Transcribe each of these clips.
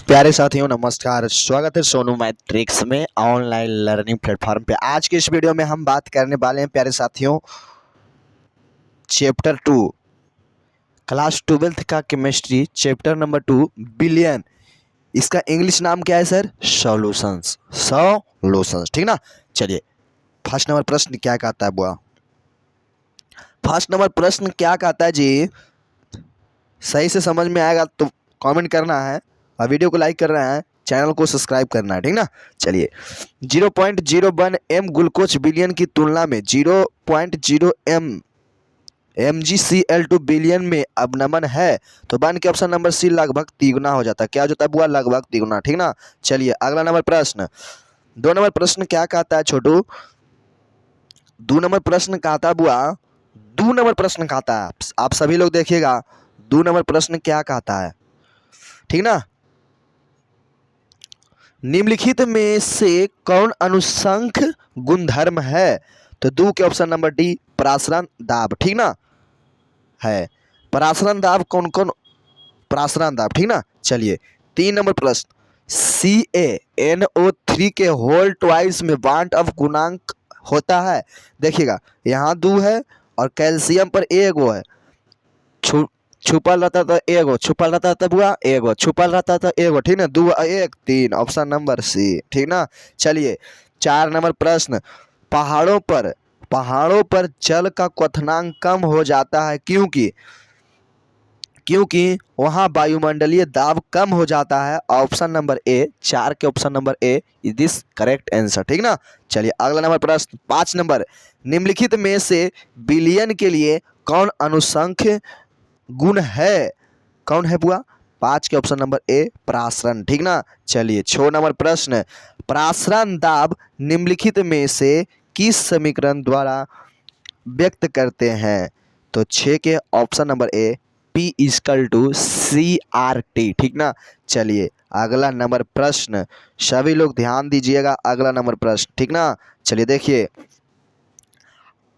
प्यारे साथियों नमस्कार, स्वागत है सोनू मैट्रिक्स में ऑनलाइन लर्निंग प्लेटफॉर्म पे। आज के इस वीडियो में हम बात करने वाले हैं प्यारे साथियों चैप्टर 2 क्लास 12th का केमिस्ट्री चैप्टर नंबर 2 बिलियन। इसका इंग्लिश नाम क्या है सर? सॉल्यूशंस। ठीक ना। चलिए फर्स्ट नंबर प्रश्न क्या कहता है बुआ? फर्स्ट नंबर प्रश्न क्या कहता है जी? सही से समझ में आएगा तो कमेंट करना है और वीडियो को लाइक कर रहे हैं, चैनल को सब्सक्राइब करना है, ठीक ना। चलिए 0.01 एम ग्लूकोज बिलियन की तुलना में 0.0 एम MgCl2 बिलियन में अवनमन है तो बन के ऑप्शन नंबर सी लगभग तिगुना हो जाता है। क्या हो जाता है बुआ? लगभग तिगुना, ठीक ना। चलिए अगला नंबर प्रश्न, 2 नंबर प्रश्न क्या कहता है छोटू? 2 नंबर प्रश्न कहता है बुआ, 2 नंबर प्रश्न कहता है, आप सभी लोग देखिएगा 2 नंबर प्रश्न क्या कहता है, ठीक ना। निम्नलिखित में से कौन अनुसंख गुणधर्म है? तो 2 के ऑप्शन नंबर डी परासरण दाब, ठीक ना है। परासरण दाब कौन कौन? परासरण दाब, ठीक ना। चलिए 3 नंबर प्रश्न, CaNO3 के होल ट्वाइस में बांट ऑफ गुणांक होता है। देखिएगा यहाँ 2 है और कैल्शियम पर एगो है, छुपल रहता तो एगो, छुपल रहता तो बुआ एगो, छुपल रहता तो एगो, ठीक ना। 2 1 3 ऑप्शन नंबर सी, ठीक ना। चलिए 4 नंबर प्रश्न, पहाड़ों पर जल का क्वथनांक कम हो जाता है क्योंकि वहाँ वायुमंडलीय दाब कम हो जाता है। ऑप्शन नंबर ए, 4 के option number A is this correct answer, ठीक ना। चलिए अगला नंबर प्रश्न 5 नंबर, निम्नलिखित में से बिलियन के लिए कौन अनुसंख्य गुण है? कौन है बुआ? 5 के ऑप्शन नंबर ए परासरण, ठीक ना। चलिए 6 नंबर प्रश्न, परासरण दाब निम्नलिखित में से किस समीकरण द्वारा व्यक्त करते हैं? तो 6 के ऑप्शन नंबर ए P=CRT, ठीक ना। चलिए अगला नंबर प्रश्न, सभी लोग ध्यान दीजिएगा, अगला नंबर प्रश्न, ठीक ना। चलिए देखिए,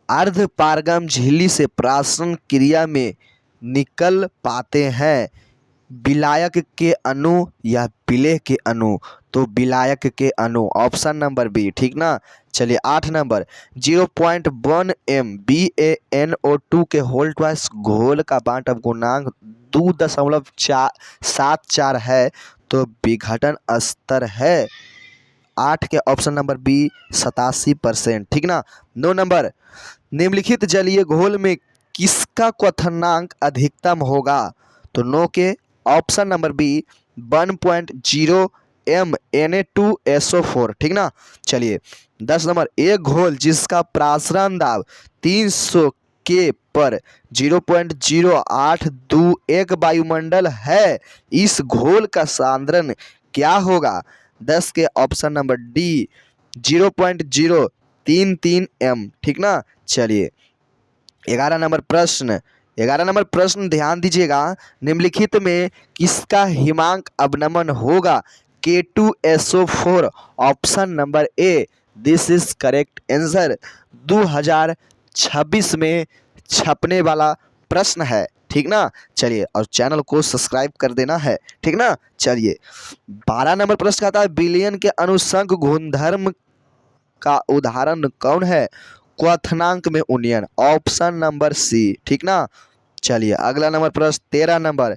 अर्ध पारगम झिल्ली से परासरण क्रिया में निकल पाते हैं विलायक के अणु या विलेय के अणु? तो विलायक के अणु, ऑप्शन नंबर बी, ठीक ना। चलिए 8 नंबर, 0.1 एम BaNO2 के होल ट्वाइस घोल का बांट अब गुणांक 2.74 है तो विघटन स्तर है। 8 के ऑप्शन नंबर बी 87%, ठीक ना। 9 नंबर, निम्नलिखित जलीय घोल में किसका क्वथनांक अधिकतम होगा? तो 9 के option number B 1.0 M Na2SO4, ठीक ना। चलिए 10 नंबर, एक घोल जिसका परासरण दाब 300 के पर 0.0821 वायुमंडल है, इस घोल का सांद्रण क्या होगा? 10 के ऑप्शन नंबर डी 0.033 एम, ठीक ना। चलिए 11 नंबर प्रश्न ध्यान दीजिएगा, निम्नलिखित में किसका हिमांक अवनमन होगा? K2SO4, option number A this is correct answer. 2026 में छपने वाला प्रश्न है, ठीक ना। चलिए और चैनल को सब्सक्राइब कर देना है, ठीक ना। चलिए 12 नंबर प्रश्न आता है, बिलियन के अनुसंख गुणधर्म का उदाहरण कौन है? क्वथनांक में उन्नयन, ऑप्शन नंबर सी, ठीक ना। चलिए अगला नंबर प्रश्न 13 नंबर,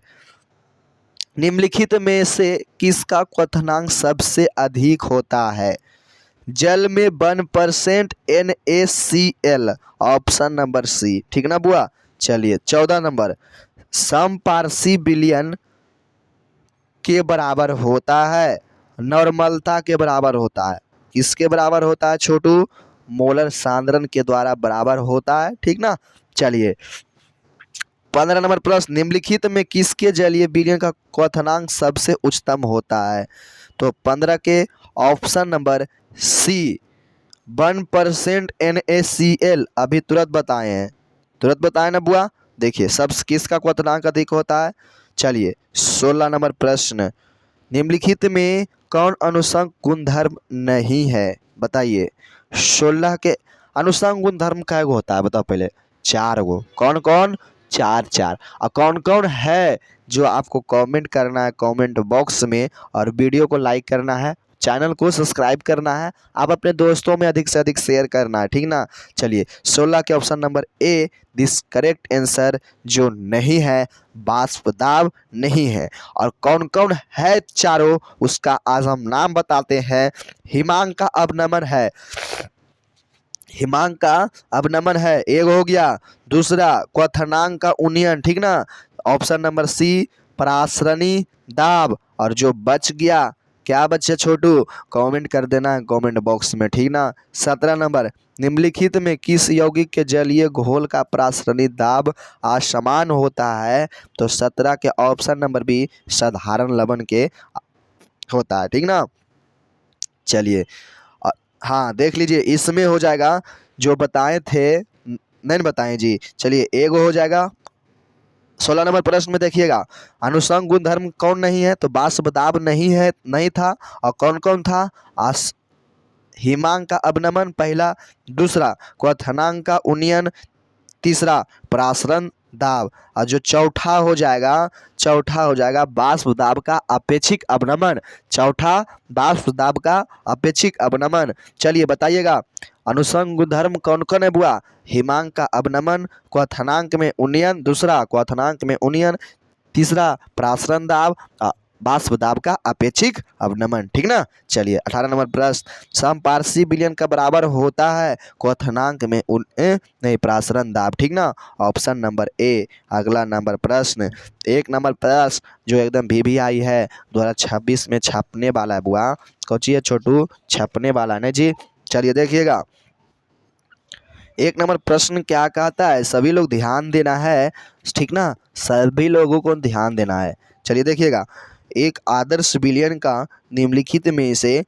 निम्नलिखित में से किसका क्वथनांक सबसे अधिक होता है? जल में 1% NaCl, ऑप्शन नंबर सी, ठीक ना बुआ। चलिए 14 नंबर, समपार्श्वी बिलियन के बराबर होता है, नॉर्मलता के बराबर होता है। किसके बराबर होता है छोटू? मोलर सांद्रण के द्वारा बराबर होता है, ठीक ना। चलिए 15 नंबर प्रश्न, निम्नलिखित में किसके जलीय विलयन का क्वथनांक सबसे उच्चतम होता है? तो 15 के ऑप्शन नंबर सी 1% NaCl, अभी तुरंत बताए ना बुआ। देखिए सब किसका क्वथनांक अधिक होता है। चलिए 16 नंबर प्रश्न, निम्नलिखित में कौन अनुसंग गुणधर्म नहीं है? बताइए 16 के अनुसंग गुणधर्म कै गो होता है? बताओ पहले। 4 गो। कौन कौन? चार चार। और कौन कौन है जो आपको कमेंट करना है कमेंट बॉक्स में, और वीडियो को लाइक करना है, चैनल को सब्सक्राइब करना है, आप अपने दोस्तों में अधिक से अधिक शेयर करना है, ठीक ना। चलिए 16 के option number A this correct answer जो नहीं है बाष्प दाब नहीं है। और कौन कौन है चारों उसका आज हम नाम बताते हैं। हिमांक का अवनमन है, हिमांक का अवनमन है, एक हो गया। दूसरा क्वथनांक का उन्नयन, ठीक ना। ऑप्शन नंबर सी परासरणी दाब। और जो बच गया, क्या बचे छोटू, कमेंट कर देना कमेंट बॉक्स में, ठीक ना। 17 नंबर निम्नलिखित में किस यौगिक के जलीय घोल का परासरणी दाब असमान होता है। तो 17 के ऑप्शन नंबर बी साधारण लवण के होता है, ठीक ना। चलिए हाँ देख लीजिए इसमें हो जाएगा जो बताए थे नहीं बताएं जी। चलिए एक हो जाएगा। 16 नंबर प्रश्न में देखिएगा अनुषंग गुणधर्म कौन नहीं है, तो बाष्प दाब नहीं है, नहीं था। और कौन कौन था, हिमांक का अवनमन पहला, दूसरा क्वथनांक का उन्नयन, तीसरा परासरण दाब। और जो चौथा हो जाएगा बाष्प दाब का अपेक्षिक अवनमन। चौथा बाष्प दाब का अपेक्षिक अवनमन। चलिए बताइएगा अनुषंग गुणधर्म कौन कौन है बुआ, हिमांक का अवनमन, क्वथनांक में उन्नयन, दूसरा क्वथनांक में उन्नयन, तीसरा परासरण दाब, बाष्प दाब का अपेक्षिक अवनमन, ठीक ना। चलिए 18 नंबर प्रश्न समपार्श्विक विलयन का बराबर होता है क्वथनांक में नहीं परासरण दाब, ठीक ना। Option number A. अगला नंबर प्रश्न 1 नंबर प्रश्न जो एकदम VVI है 2026 में छपने वाला है बुआ, कौची है छोटू, छपने वाला है जी। चलिए देखिएगा 1 नंबर प्रश्न क्या कहता है, सभी लोग ध्यान देना है, ठीक ना, सभी लोगों को ध्यान देना है। चलिए देखिएगा एक आदर्श विलयन का निम्नलिखित में से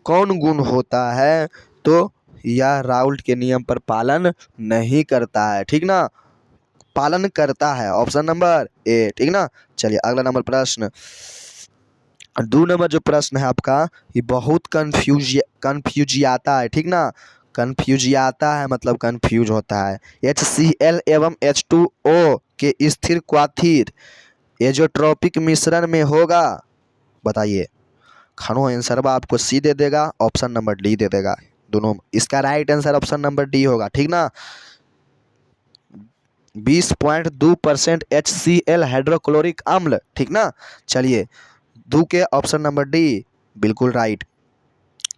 कौन गुण होता है, तो यह राउल्ट के नियम पर पालन नहीं करता है, ठीक ना, पालन करता है, ऑप्शन नंबर ए, ठीक ना। चलिए अगला नंबर प्रश्न 2 नंबर जो प्रश्न है आपका ये बहुत कन्फ्यूजियाता है, ठीक ना, कन्फ्यूजियाता है मतलब कन्फ्यूज होता है। HCl एवं H2O के स्थिर क्वाथीर एजोट्रोपिक मिश्रण में होगा, बताइए। खानो आंसर बा आपको सी दे देगा, ऑप्शन नंबर डी दे देगा, दोनों इसका right answer option number D होगा, ठीक ना। 20.2% HCl हाइड्रोक्लोरिक अम्ल, ठीक ना। चलिए 2 के ऑप्शन नंबर डी बिल्कुल राइट।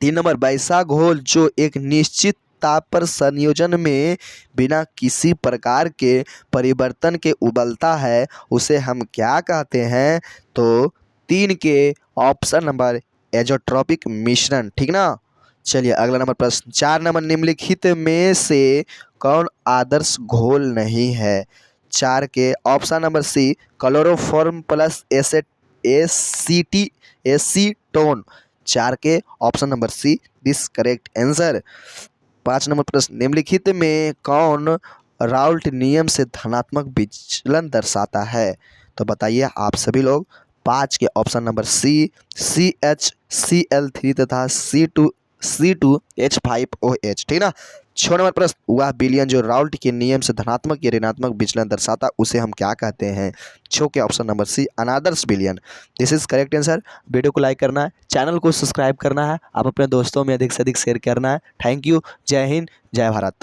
3 नंबर वैसा घोल जो एक निश्चित ताप पर संयोजन में बिना किसी प्रकार के परिवर्तन के उबलता है उसे हम क्या कहते हैं, तो 3 के ऑप्शन नंबर एजोट्रोपिक मिश्रण, ठीक ना। चलिए अगला नंबर प्रश्न 4 नंबर निम्नलिखित में से कौन आदर्श घोल नहीं है। 4 के option number C chloroform plus acetone. 4 के option number C this correct answer. 5 number प्रश्न निम्नलिखित में कौन राउल्ट नियम से धनात्मक विचलन दर्शाता है, तो बताइए आप सभी लोग। 5 के ऑप्शन नंबर सी CHCl3 तथा C2H5OH, ठीक ना। 6 नंबर प्रश्न वह विलयन जो राउल्ट के नियम से धनात्मक या ऋणात्मक विचलन दर्शाता उसे हम क्या कहते हैं। 6 के ऑप्शन नंबर सी अनादर्श विलयन। This is correct answer. Video को लाइक करना है, चैनल को सब्सक्राइब करना है, आप अपने दोस्तों में अधिक से अधिक शेयर करना है। थैंक यू, जय हिंद, जय भारत।